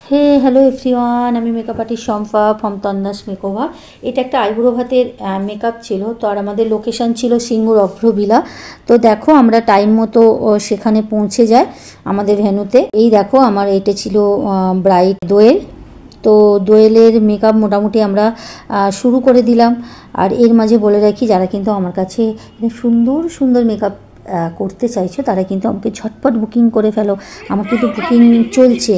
হে hello everyone, আমি makeup artist Shampa from Tandas makeover. এটা একটা আইব্রো ভাতের মেকআপ ছিল, তো আর আমাদের লোকেশান ছিল সিঙ্গুর অভ্রভিলা। তো দেখো আমরা টাইম মতো সেখানে পৌঁছে যাই আমাদের ভেন্যুতে। এই দেখো আমার এটা ছিল ব্রাইট দোয়েল। তো দোয়েলের মেকআপ মোটামুটি আমরা শুরু করে দিলাম। আর এর মাঝে বলে রাখি, যারা কিন্তু আমার কাছে সুন্দর সুন্দর মেকআপ করতে চাইছো তারা কিন্তু আমাকে ঝটপট বুকিং করে ফেলো। আমার কিন্তু বুকিং চলছে।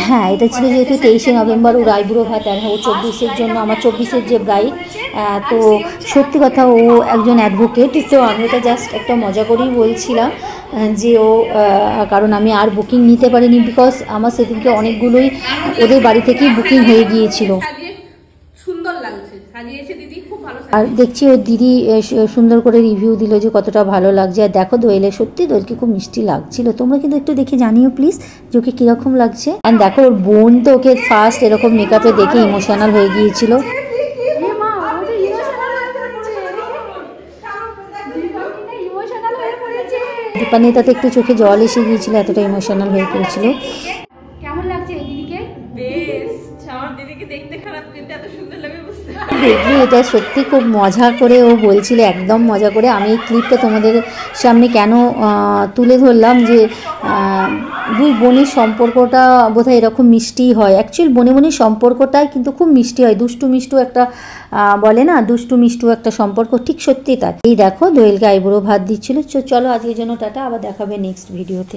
হ্যাঁ, এটা ছিল যেহেতু 23শে নভেম্বর ওর আইব্রো ভাত, আর ও 24-এর জন্য আমার 24-এর যে ব্রাইড। তো সত্যি কথা ও একজন অ্যাডভোকেট, তো আমি এটা জাস্ট একটা মজা করেই বলছিলাম যে ও কারণ আমি আর বুকিং নিতে পারিনি, বিকজ আমার সেদিনকে অনেকগুলোই ওদের বাড়ি থেকেই বুকিং হয়ে গিয়েছিল। আর দেখছি ওর দিদি সুন্দর করে রিভিউ দিল যে কতটা ভালো লাগছে। আর দেখো দোয়েলে সত্যি দোয়েলকে খুব মিষ্টি লাগছিল। তোমরা কিন্তু একটু দেখে জানিও প্লিজ যে ওকে কীরকম লাগছে। অ্যান্ড দেখো ওর বোন তো ওকে ফার্স্ট এরকম মেকআপে দেখে ইমোশনাল হয়ে গিয়েছিল। দীপান্বিতাতে একটু চোখে জল এসে গিয়েছিল, এতটা ইমোশনাল হয়ে পড়েছিল। কেমন লাগছে দিদিকে? দেখবি এটা সত্যি খুব মজা করে ও বলছিল, একদম মজা করে। আমি এই ক্লিপটা তোমাদের সামনে কেন তুলে ধরলাম যে দুই বোনের সম্পর্কটা বোধহয় এরকম মিষ্টি হয়। অ্যাকচুয়ালি বোনে বোনের সম্পর্কটাই কিন্তু খুব মিষ্টি হয়, দুষ্টু মিষ্টু একটা বলে না, দুষ্টু মিষ্টু একটা সম্পর্ক, ঠিক সত্যি তাই। এই দেখো দোয়েলকে আইব্রো ভাত দিচ্ছিল। চলো আজকের জন্য টাটা, আবার দেখাবে নেক্সট ভিডিওতে।